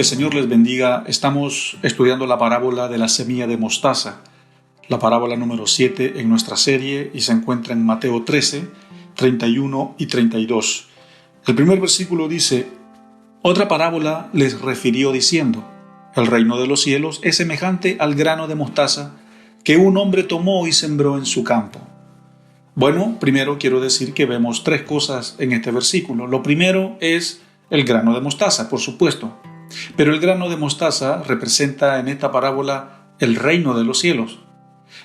Que el Señor les bendiga. Estamos estudiando la parábola de la semilla de mostaza, la parábola número 7 en nuestra serie, y se encuentra en Mateo 13, 31 y 32. El primer versículo dice: Otra parábola les refirió diciendo: El reino de los cielos es semejante al grano de mostaza que un hombre tomó y sembró en su campo. Bueno, primero quiero decir que vemos tres cosas en este versículo. Lo primero es el grano de mostaza, por supuesto. Pero el grano de mostaza representa en esta parábola el reino de los cielos.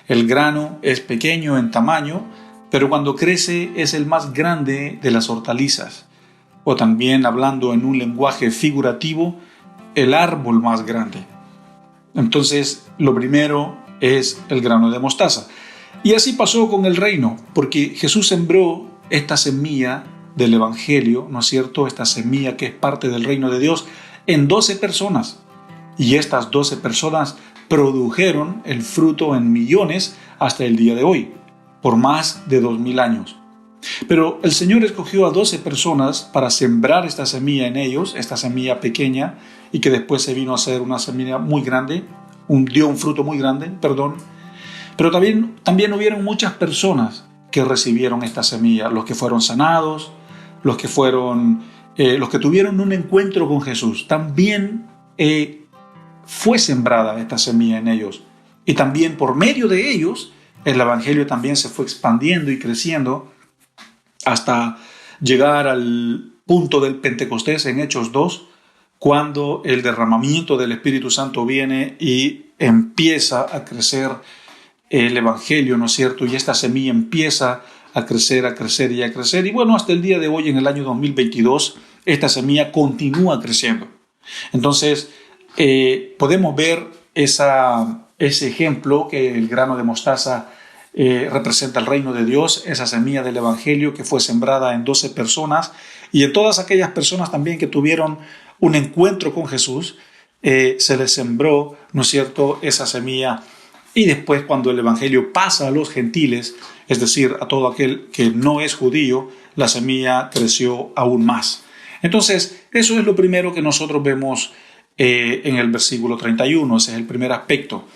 El grano es pequeño en tamaño, pero cuando crece es el más grande de las hortalizas. O también, hablando en un lenguaje figurativo, el árbol más grande. Entonces, lo primero es el grano de mostaza. Y así pasó con el reino, porque Jesús sembró esta semilla del Evangelio, ¿no es cierto? Esta semilla que es parte del reino de Dios, en 12 personas. Y estas 12 personas produjeron el fruto en millones hasta el día de hoy, por más de 2000 años. Pero el Señor escogió a 12 personas para sembrar esta semilla en ellos, esta semilla pequeña, y que después se vino a ser una semilla muy grande, dio un fruto muy grande, Pero también hubieron muchas personas que recibieron esta semilla, los que fueron sanados, los que tuvieron un encuentro con Jesús. También fue sembrada esta semilla en ellos. Y también por medio de ellos, el Evangelio también se fue expandiendo y creciendo hasta llegar al punto del Pentecostés en Hechos 2, cuando el derramamiento del Espíritu Santo viene y empieza a crecer el Evangelio, ¿no es cierto? Y esta semilla empieza a crecer y a crecer. Y bueno, hasta el día de hoy, en el año 2022, esta semilla continúa creciendo. Entonces, podemos ver ese ejemplo que el grano de mostaza representa el reino de Dios, esa semilla del Evangelio que fue sembrada en 12 personas, y en todas aquellas personas también que tuvieron un encuentro con Jesús, se les sembró, ¿no es cierto?, esa semilla. Y después, cuando el Evangelio pasa a los gentiles, es decir, a todo aquel que no es judío, la semilla creció aún más. Entonces, eso es lo primero que nosotros vemos en el versículo 31, ese es el primer aspecto.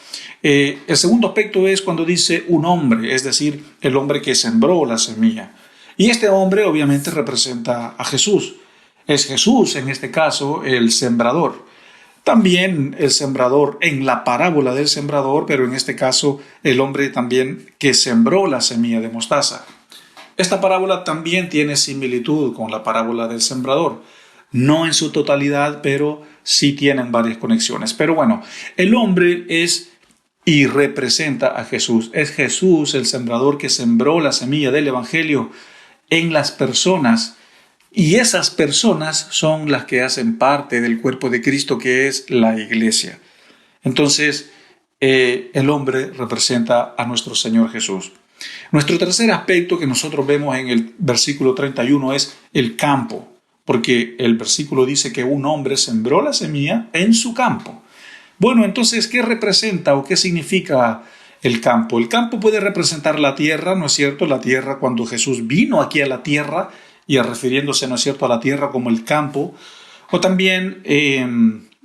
El segundo aspecto es cuando dice un hombre, es decir, el hombre que sembró la semilla. Y este hombre obviamente representa a Jesús. Es Jesús, en este caso, el sembrador. También el sembrador en la parábola del sembrador, pero en este caso el hombre también que sembró la semilla de mostaza. Esta parábola también tiene similitud con la parábola del sembrador. No en su totalidad, pero sí tienen varias conexiones. Pero bueno, el hombre es y representa a Jesús. Es Jesús el sembrador que sembró la semilla del Evangelio en las personas. Y esas personas son las que hacen parte del cuerpo de Cristo, que es la iglesia. Entonces, el hombre representa a nuestro Señor Jesús. Nuestro tercer aspecto que nosotros vemos en el versículo 31 es el campo, porque el versículo dice que un hombre sembró la semilla en su campo. Bueno, entonces, ¿qué representa o qué significa el campo? El campo puede representar la tierra, ¿no es cierto? La tierra, cuando Jesús vino aquí a la tierra, y refiriéndose, ¿no es cierto?, a la tierra como el campo, o también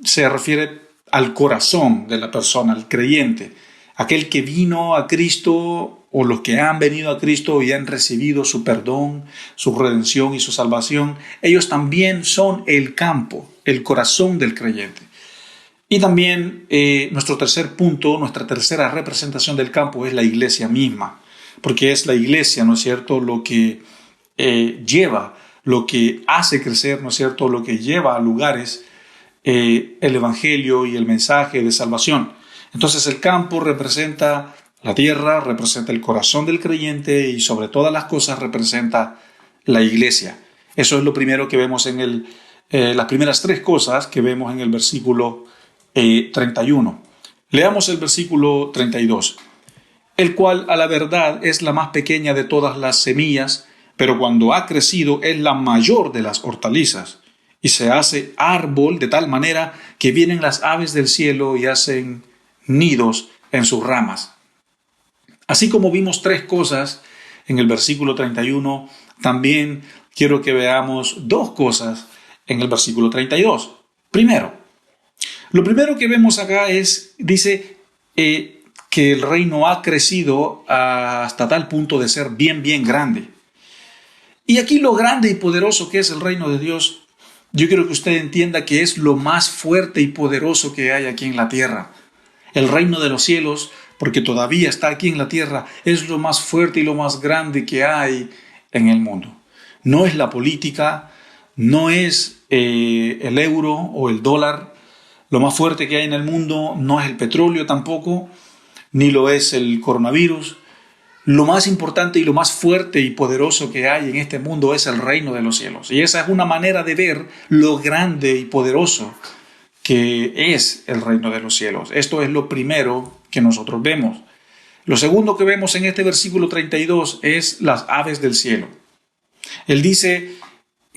se refiere al corazón de la persona, al creyente, aquel que vino a Cristo, o los que han venido a Cristo y han recibido su perdón, su redención y su salvación. Ellos también son el campo, el corazón del creyente. Y también nuestro tercer punto, nuestra tercera representación del campo es la iglesia misma, porque es la iglesia, ¿no es cierto?, lo que lleva, lo que hace crecer, ¿no es cierto?, lo que lleva a lugares el Evangelio y el mensaje de salvación. Entonces el campo representa la tierra, representa el corazón del creyente y sobre todas las cosas representa la iglesia. Eso es lo primero que vemos en las primeras tres cosas que vemos en el versículo 31. Leamos el versículo 32. El cual a la verdad es la más pequeña de todas las semillas, pero cuando ha crecido es la mayor de las hortalizas, y se hace árbol de tal manera que vienen las aves del cielo y hacen nidos en sus ramas. Así como vimos tres cosas en el versículo 31, también quiero que veamos dos cosas en el versículo 32. Primero, Lo primero que vemos acá dice que el reino ha crecido hasta tal punto de ser bien, bien grande. Y aquí lo grande y poderoso que es el reino de Dios, yo quiero que usted entienda que es lo más fuerte y poderoso que hay aquí en la tierra. El reino de los cielos, porque todavía está aquí en la tierra, es lo más fuerte y lo más grande que hay en el mundo. No es la política, no es el euro o el dólar. Lo más fuerte que hay en el mundo no es el petróleo tampoco, ni lo es el coronavirus. Lo más importante y lo más fuerte y poderoso que hay en este mundo es el reino de los cielos. Y esa es una manera de ver lo grande y poderoso que es el reino de los cielos. Esto es lo primero que nosotros vemos. Lo segundo que vemos en este versículo 32 es las aves del cielo. Él dice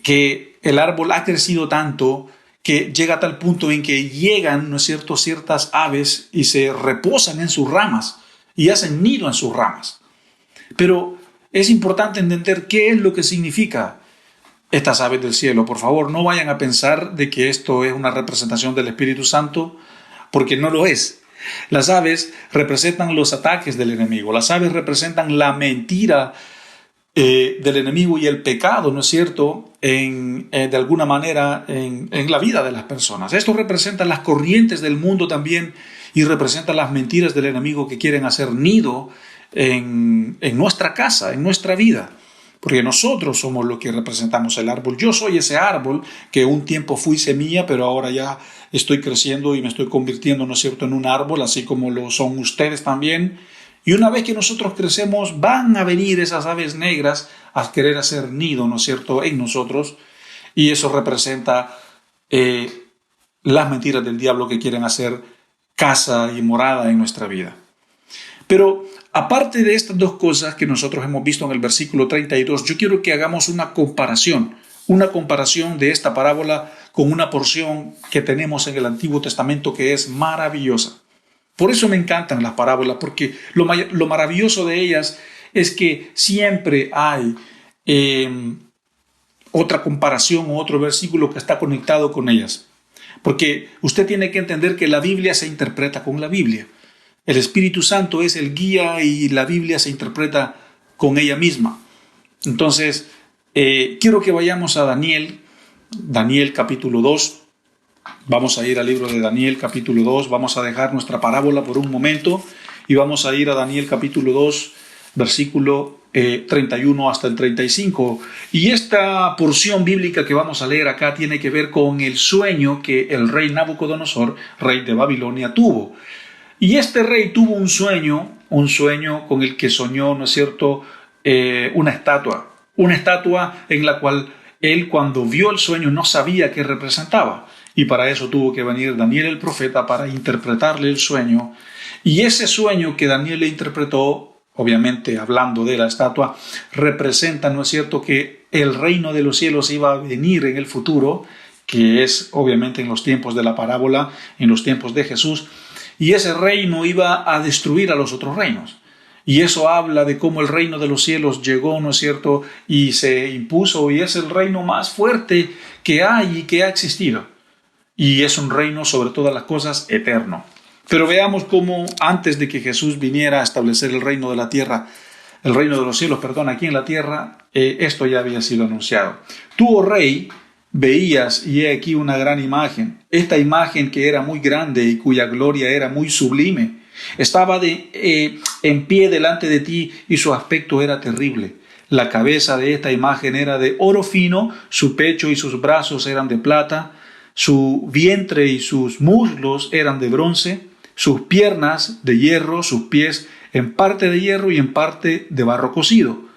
que el árbol ha crecido tanto que llega a tal punto en que llegan, ¿no es cierto?, ciertas aves y se reposan en sus ramas y hacen nido en sus ramas. Pero es importante entender qué es lo que significa estas aves del cielo. Por favor, no vayan a pensar de que esto es una representación del Espíritu Santo, porque no lo es. Las aves representan los ataques del enemigo. Las aves representan la mentira del enemigo y el pecado, ¿no es cierto?, de alguna manera en la vida de las personas. Esto representa las corrientes del mundo también y representa las mentiras del enemigo que quieren hacer nido en nuestra casa, en nuestra vida. Porque nosotros somos los que representamos el árbol. Yo soy ese árbol que un tiempo fui semilla, pero ahora ya estoy creciendo y me estoy convirtiendo, ¿no es cierto?, en un árbol, así como lo son ustedes también. Y una vez que nosotros crecemos, van a venir esas aves negras a querer hacer nido, ¿no es cierto?, en nosotros. Y eso representa las mentiras del diablo que quieren hacer casa y morada en nuestra vida. Pero aparte de estas dos cosas que nosotros hemos visto en el versículo 32, yo quiero que hagamos una comparación de esta parábola con una porción que tenemos en el Antiguo Testamento que es maravillosa. Por eso me encantan las parábolas, porque lo maravilloso de ellas es que siempre hay otra comparación o otro versículo que está conectado con ellas. Porque usted tiene que entender que la Biblia se interpreta con la Biblia. El Espíritu Santo es el guía y la Biblia se interpreta con ella misma. Entonces, quiero que vayamos a Daniel capítulo 2. Vamos a ir al libro de Daniel capítulo 2. Vamos a dejar nuestra parábola por un momento y vamos a ir a Daniel capítulo 2, versículo 31 hasta el 35. Y esta porción bíblica que vamos a leer acá tiene que ver con el sueño que el rey Nabucodonosor, rey de Babilonia, tuvo. Y este rey tuvo un sueño con el que soñó, ¿no es cierto?, una estatua en la cual él, cuando vio el sueño, no sabía qué representaba. Y para eso tuvo que venir Daniel el profeta para interpretarle el sueño. Y ese sueño que Daniel le interpretó, obviamente hablando de la estatua, representa, ¿no es cierto?, que el reino de los cielos iba a venir en el futuro, que es obviamente en los tiempos de la parábola, en los tiempos de Jesús. Y ese reino iba a destruir a los otros reinos. Y eso habla de cómo el reino de los cielos llegó, ¿no es cierto?, y se impuso, y es el reino más fuerte que hay y que ha existido. Y es un reino sobre todas las cosas eterno. Pero veamos cómo antes de que Jesús viniera a establecer el reino de la tierra, el reino de los cielos, aquí en la tierra, esto ya había sido anunciado. Tú, oh rey, veías, y he aquí una gran imagen. Esta imagen que era muy grande y cuya gloria era muy sublime, estaba en pie delante de ti y su aspecto era terrible. La cabeza de esta imagen era de oro fino, su pecho y sus brazos eran de plata, su vientre y sus muslos eran de bronce, sus piernas de hierro, sus pies en parte de hierro y en parte de barro cocido.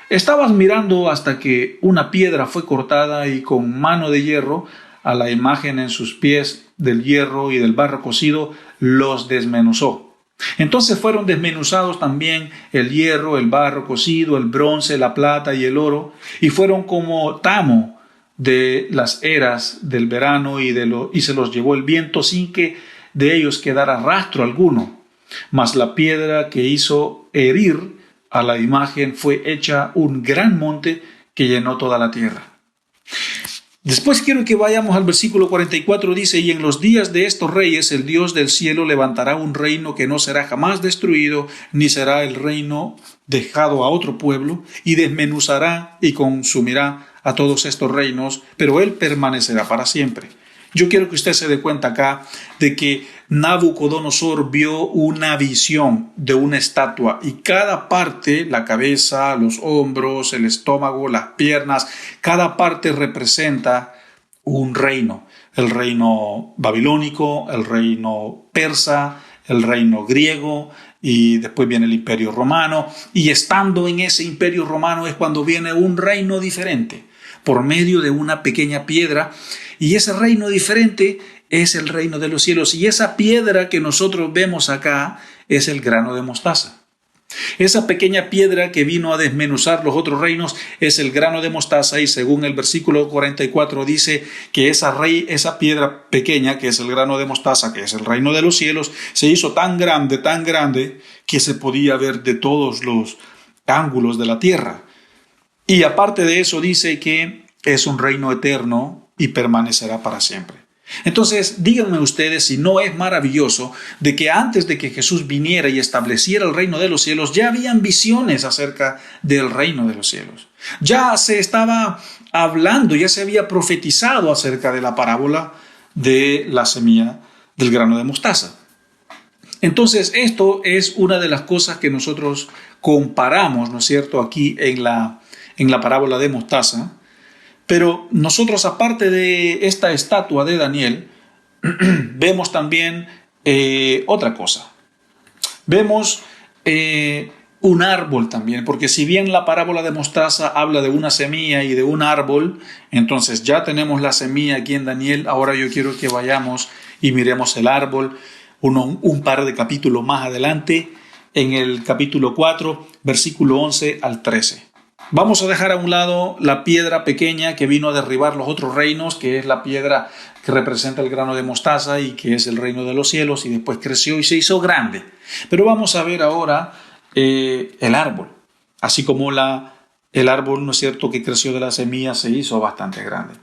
Estabas mirando hasta que una piedra fue cortada y con mano de hierro a la imagen en sus pies del hierro y del barro cocido los desmenuzó. Entonces fueron desmenuzados también el hierro, el barro cocido, el bronce, la plata y el oro, y fueron como tamo de las eras del verano y se los llevó el viento sin que de ellos quedara rastro alguno. Mas la piedra que hizo herir a la imagen fue hecha un gran monte que llenó toda la tierra. Después quiero que vayamos al versículo 44, dice, y en los días de estos reyes el Dios del cielo levantará un reino que no será jamás destruido, ni será el reino dejado a otro pueblo, y desmenuzará y consumirá a todos estos reinos, pero él permanecerá para siempre. Yo quiero que usted se dé cuenta acá de que Nabucodonosor vio una visión de una estatua y cada parte, la cabeza, los hombros, el estómago, las piernas, cada parte representa un reino. El reino babilónico, el reino persa, el reino griego y después viene el imperio romano. Y estando en ese imperio romano es cuando viene un reino diferente por medio de una pequeña piedra. Y ese reino diferente es el reino de los cielos. Y esa piedra que nosotros vemos acá es el grano de mostaza. Esa pequeña piedra que vino a desmenuzar los otros reinos es el grano de mostaza, y según el versículo 44 dice que esa piedra pequeña, que es el grano de mostaza, que es el reino de los cielos, se hizo tan grande, que se podía ver de todos los ángulos de la tierra. Y aparte de eso dice que es un reino eterno y permanecerá para siempre. Entonces, díganme ustedes si no es maravilloso de que antes de que Jesús viniera y estableciera el reino de los cielos, ya habían visiones acerca del reino de los cielos. Ya se estaba hablando, ya se había profetizado acerca de la parábola de la semilla del grano de mostaza. Entonces, esto es una de las cosas que nosotros comparamos, ¿no es cierto?, aquí en la parábola de mostaza. Pero nosotros, aparte de esta estatua de Daniel, vemos también otra cosa. Vemos un árbol también, porque si bien la parábola de mostaza habla de una semilla y de un árbol, entonces ya tenemos la semilla aquí en Daniel. Ahora yo quiero que vayamos y miremos el árbol un par de capítulos más adelante, en el capítulo 4, versículo 11 al 13. Vamos a dejar a un lado la piedra pequeña que vino a derribar los otros reinos, que es la piedra que representa el grano de mostaza y que es el reino de los cielos, y después creció y se hizo grande. Pero vamos a ver ahora el árbol, así como el árbol, ¿no es cierto?, que creció de la semilla se hizo bastante grande.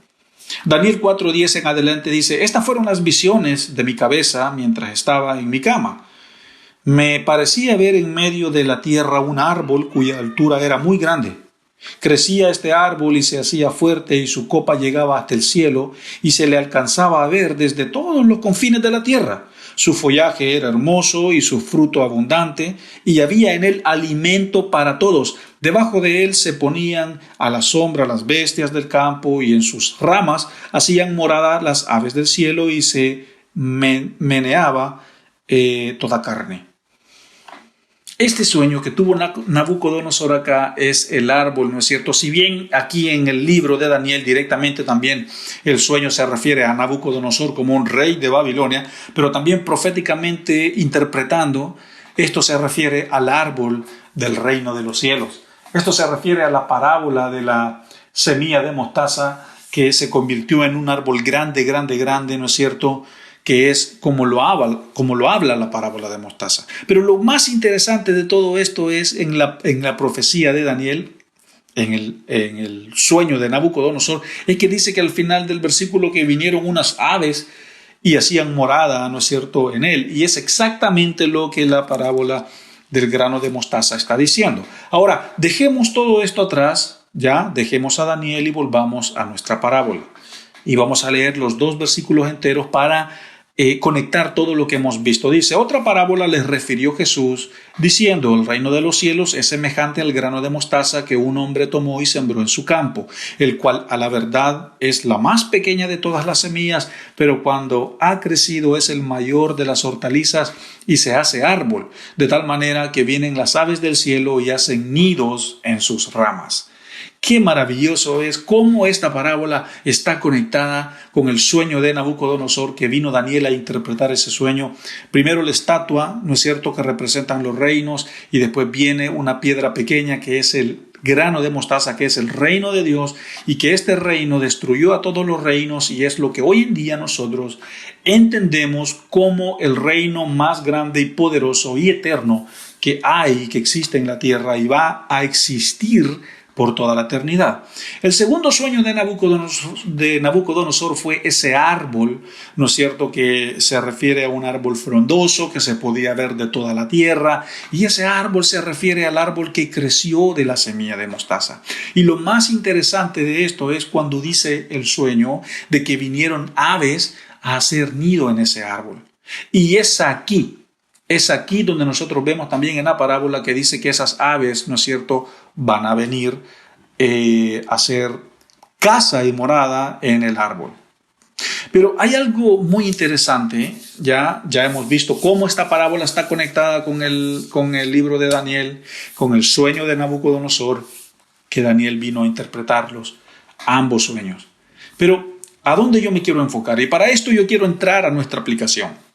Daniel 4:10 en adelante dice, estas fueron las visiones de mi cabeza mientras estaba en mi cama. Me parecía ver en medio de la tierra un árbol cuya altura era muy grande. Crecía este árbol y se hacía fuerte, y su copa llegaba hasta el cielo, y se le alcanzaba a ver desde todos los confines de la tierra. Su follaje era hermoso y su fruto abundante, y había en él alimento para todos. Debajo de él se ponían a la sombra las bestias del campo, y en sus ramas hacían morada las aves del cielo, y se meneaba toda carne. Este sueño que tuvo Nabucodonosor acá es el árbol, ¿no es cierto? Si bien aquí en el libro de Daniel directamente también el sueño se refiere a Nabucodonosor como un rey de Babilonia, pero también proféticamente interpretando, esto se refiere al árbol del reino de los cielos. Esto se refiere a la parábola de la semilla de mostaza que se convirtió en un árbol grande, ¿no es cierto?, que es como lo habla la parábola de mostaza. Pero lo más interesante de todo esto es en la profecía de Daniel, en el sueño de Nabucodonosor, es que dice que al final del versículo que vinieron unas aves y hacían morada, ¿no es cierto?, en él. Y es exactamente lo que la parábola del grano de mostaza está diciendo. Ahora, dejemos todo esto atrás, ya, dejemos a Daniel y volvamos a nuestra parábola. Y vamos a leer los 2 versículos enteros para conectar todo lo que hemos visto. Dice, otra parábola les refirió Jesús, diciendo, el reino de los cielos es semejante al grano de mostaza que un hombre tomó y sembró en su campo, el cual a la verdad es la más pequeña de todas las semillas, pero cuando ha crecido es el mayor de las hortalizas y se hace árbol, de tal manera que vienen las aves del cielo y hacen nidos en sus ramas. Qué maravilloso es cómo esta parábola está conectada con el sueño de Nabucodonosor, que vino Daniel a interpretar ese sueño. Primero la estatua, ¿no es cierto?, que representan los reinos, y después viene una piedra pequeña que es el grano de mostaza, que es el reino de Dios, y que este reino destruyó a todos los reinos, y es lo que hoy en día nosotros entendemos como el reino más grande y poderoso y eterno que hay, que existe en la tierra y va a existir por toda la eternidad. El segundo sueño de Nabucodonosor fue ese árbol, ¿no es cierto?, que se refiere a un árbol frondoso que se podía ver de toda la tierra, y ese árbol se refiere al árbol que creció de la semilla de mostaza. Y lo más interesante de esto es cuando dice el sueño de que vinieron aves a hacer nido en ese árbol. Y es aquí donde nosotros vemos también en la parábola que dice que esas aves, ¿no es cierto?, van a venir a hacer casa y morada en el árbol. Pero hay algo muy interesante, ya hemos visto cómo esta parábola está conectada con el libro de Daniel, con el sueño de Nabucodonosor, que Daniel vino a interpretarlos, ambos sueños. Pero, ¿a dónde yo me quiero enfocar? Y para esto yo quiero entrar a nuestra aplicación.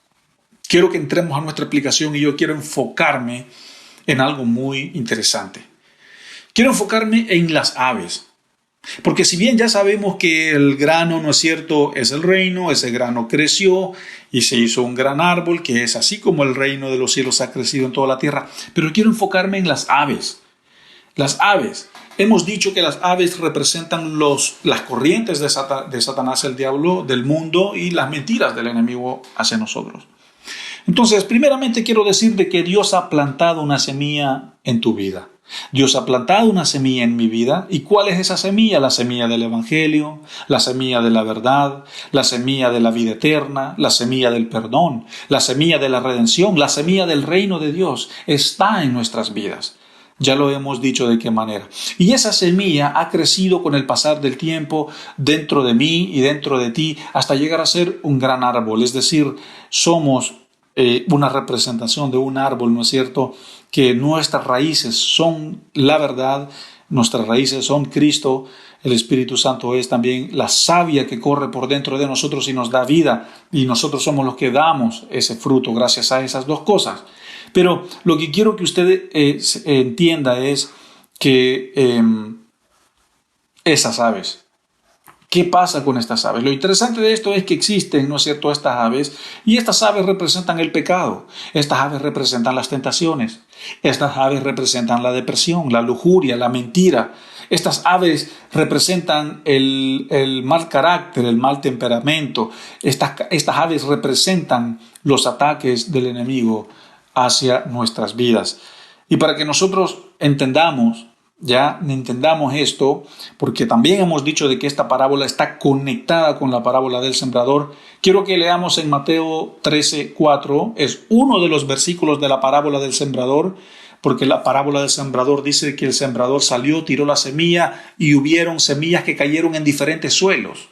Quiero que entremos a nuestra aplicación y yo quiero enfocarme en algo muy interesante. Quiero enfocarme en las aves. Porque si bien ya sabemos que el grano, ¿no es cierto?, es el reino, ese grano creció y se hizo un gran árbol, que es así como el reino de los cielos ha crecido en toda la tierra. Pero quiero enfocarme en las aves. Las aves. Hemos dicho que las aves representan las corrientes de Satanás, el diablo, del mundo, y las mentiras del enemigo hacia nosotros. Entonces, primeramente quiero decirte que Dios ha plantado una semilla en tu vida. Dios ha plantado una semilla en mi vida. ¿Y cuál es esa semilla? La semilla del Evangelio, la semilla de la verdad, la semilla de la vida eterna, la semilla del perdón, la semilla de la redención, la semilla del reino de Dios está en nuestras vidas. Ya lo hemos dicho de qué manera. Y esa semilla ha crecido con el pasar del tiempo dentro de mí y dentro de ti hasta llegar a ser un gran árbol. Es decir, somos una representación de un árbol, ¿no es cierto?, que nuestras raíces son la verdad, nuestras raíces son Cristo, el Espíritu Santo es también la savia que corre por dentro de nosotros y nos da vida, y nosotros somos los que damos ese fruto gracias a esas dos cosas. Pero lo que quiero que usted entienda es que esas aves, ¿qué pasa con estas aves? Lo interesante de esto es que existen, ¿no es cierto?, estas aves, y estas aves representan el pecado, estas aves representan las tentaciones, estas aves representan la depresión, la lujuria, la mentira. Estas aves representan el mal carácter, el mal temperamento. Estas aves representan los ataques del enemigo hacia nuestras vidas. Y para que nosotros entendamos esto, porque también hemos dicho de que esta parábola está conectada con la parábola del sembrador, quiero que leamos en Mateo 13:4, es uno de los versículos de la parábola del sembrador, porque la parábola del sembrador dice que el sembrador salió, tiró la semilla y hubieron semillas que cayeron en diferentes suelos.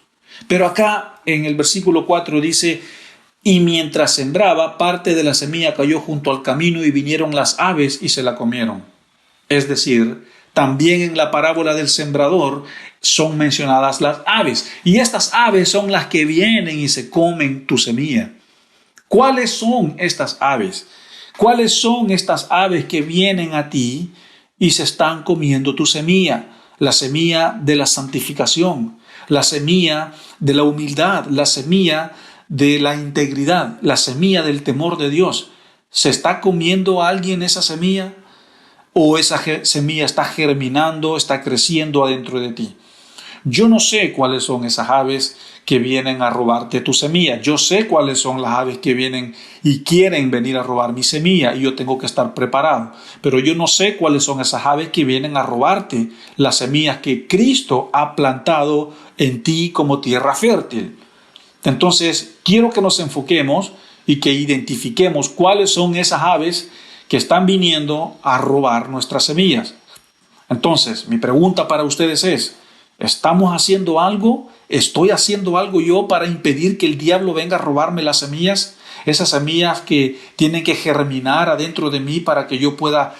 Pero acá en el versículo 4 dice: y mientras sembraba, parte de la semilla cayó junto al camino y vinieron las aves y se la comieron. Es decir, también en la parábola del sembrador son mencionadas las aves. Y estas aves son las que vienen y se comen tu semilla. ¿Cuáles son estas aves? ¿Cuáles son estas aves que vienen a ti y se están comiendo tu semilla? La semilla de la santificación, la semilla de la humildad, la semilla de la integridad, la semilla del temor de Dios. ¿Se está comiendo a alguien esa semilla? ¿O esa semilla está germinando, está creciendo adentro de ti? Yo no sé cuáles son esas aves que vienen a robarte tu semilla. Yo sé cuáles son las aves que vienen y quieren venir a robar mi semilla, y yo tengo que estar preparado. Pero yo no sé cuáles son esas aves que vienen a robarte las semillas que Cristo ha plantado en ti como tierra fértil. Entonces, quiero que nos enfoquemos y que identifiquemos cuáles son esas aves que están viniendo a robar nuestras semillas. Entonces, mi pregunta para ustedes es: ¿estamos haciendo algo? ¿Estoy haciendo algo yo para impedir que el diablo venga a robarme las semillas? Esas semillas que tienen que germinar adentro de mí para que yo pueda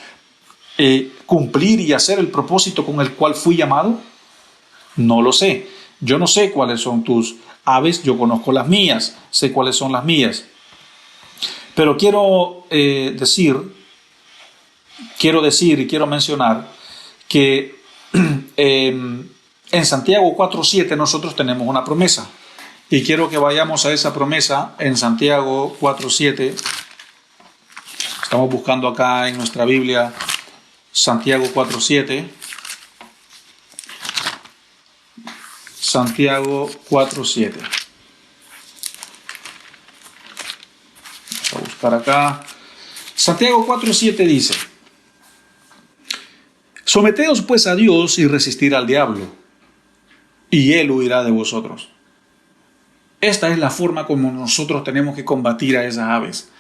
cumplir y hacer el propósito con el cual fui llamado. No lo sé. Yo no sé cuáles son tus aves, yo conozco las mías, sé cuáles son las mías. Pero quiero decir y quiero mencionar que en Santiago 4:7 nosotros tenemos una promesa. Y quiero que vayamos a esa promesa en Santiago 4:7. Estamos buscando acá en nuestra Biblia Santiago 4:7. Santiago 4:7. Vamos a buscar acá. Santiago 4:7 dice: someteos pues a Dios y resistir al diablo, y él huirá de vosotros. Esta es la forma como nosotros tenemos que combatir a esas aves.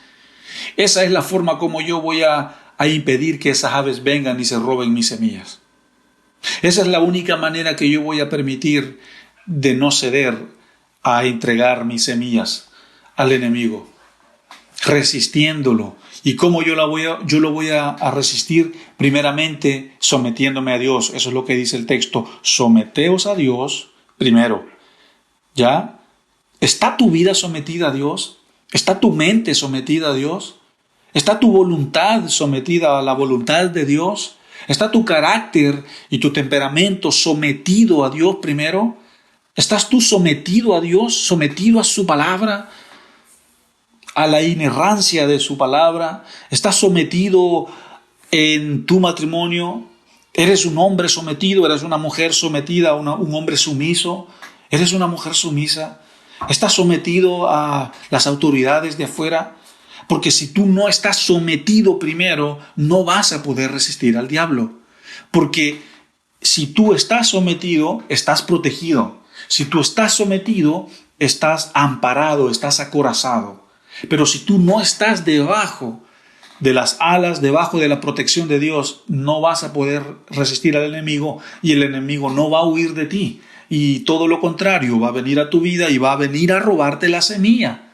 Esa es la forma como yo voy a impedir que esas aves vengan y se roben mis semillas. Esa es la única manera que yo voy a permitir de no ceder a entregar mis semillas al enemigo, resistiéndolo. ¿Y cómo yo lo voy a resistir? Primeramente, sometiéndome a Dios. Eso es lo que dice el texto. Someteos a Dios primero. ¿Ya? ¿Está tu vida sometida a Dios? ¿Está tu mente sometida a Dios? ¿Está tu voluntad sometida a la voluntad de Dios? ¿Está tu carácter y tu temperamento sometido a Dios primero? ¿Estás tú sometido a Dios, sometido a su palabra, a la inerrancia de su palabra? ¿Estás sometido en tu matrimonio? ¿Eres un hombre sometido? ¿Eres una mujer sometida? ¿Un hombre sumiso? ¿Eres una mujer sumisa? ¿Estás sometido a las autoridades de afuera? Porque si tú no estás sometido primero, no vas a poder resistir al diablo. Porque si tú estás sometido, estás protegido. Si tú estás sometido, estás amparado, estás acorazado. Pero si tú no estás debajo de las alas, debajo de la protección de Dios, no vas a poder resistir al enemigo y el enemigo no va a huir de ti. Y todo lo contrario, va a venir a tu vida y va a venir a robarte la semilla.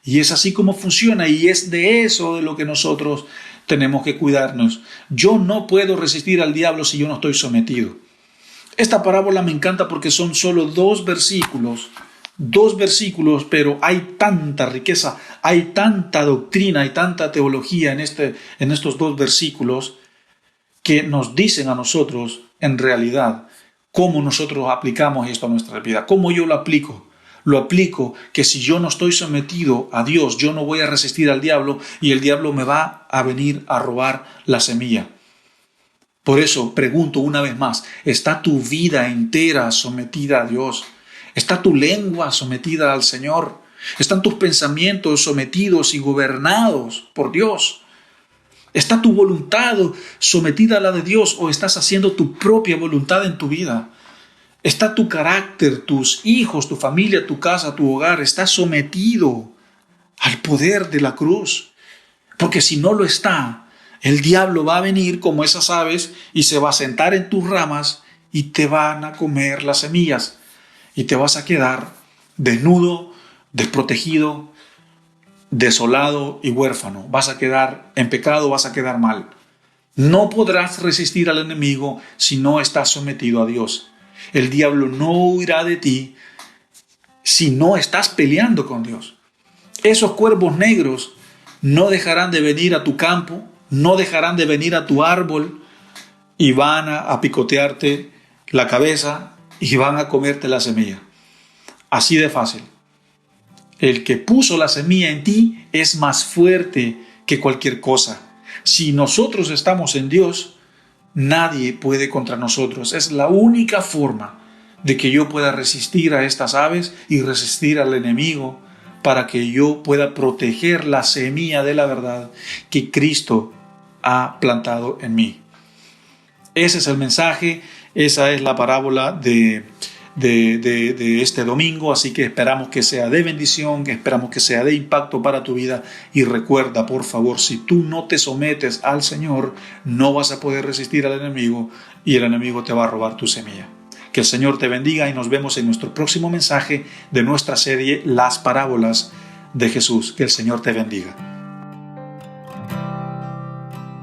Y es así como funciona, y es de eso de lo que nosotros tenemos que cuidarnos. Yo no puedo resistir al diablo si yo no estoy sometido. Esta parábola me encanta porque son solo dos versículos, pero hay tanta riqueza, hay tanta doctrina, hay tanta teología en estos dos versículos que nos dicen a nosotros, en realidad, cómo nosotros aplicamos esto a nuestra vida, cómo yo lo aplico. Lo aplico que si yo no estoy sometido a Dios, yo no voy a resistir al diablo y el diablo me va a venir a robar la semilla. Por eso pregunto una vez más, ¿está tu vida entera sometida a Dios? ¿Está tu lengua sometida al Señor? ¿Están tus pensamientos sometidos y gobernados por Dios? ¿Está tu voluntad sometida a la de Dios o estás haciendo tu propia voluntad en tu vida? ¿Está tu carácter, tus hijos, tu familia, tu casa, tu hogar, está sometido al poder de la cruz? Porque si no lo está, el diablo va a venir como esas aves y se va a sentar en tus ramas y te van a comer las semillas. Y te vas a quedar desnudo, desprotegido, desolado y huérfano. Vas a quedar en pecado, vas a quedar mal. No podrás resistir al enemigo si no estás sometido a Dios. El diablo no huirá de ti si no estás peleando con Dios. Esos cuervos negros no dejarán de venir a tu campo, no dejarán de venir a tu árbol y van a picotearte la cabeza y van a comerte la semilla. Así de fácil. El que puso la semilla en ti es más fuerte que cualquier cosa. Si nosotros estamos en Dios, nadie puede contra nosotros. Es la única forma de que yo pueda resistir a estas aves y resistir al enemigo para que yo pueda proteger la semilla de la verdad que Cristo ha plantado en mí. Ese es el mensaje, esa es la parábola de este domingo, así que esperamos que sea de bendición, esperamos que sea de impacto para tu vida y recuerda, por favor, si tú no te sometes al Señor, no vas a poder resistir al enemigo y el enemigo te va a robar tu semilla. Que el Señor te bendiga y nos vemos en nuestro próximo mensaje de nuestra serie Las Parábolas de Jesús. Que el Señor te bendiga.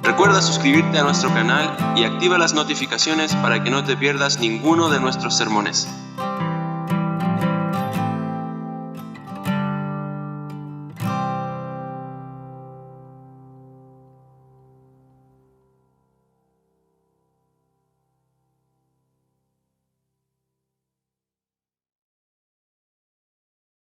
Recuerda suscribirte a nuestro canal y activa las notificaciones para que no te pierdas ninguno de nuestros sermones.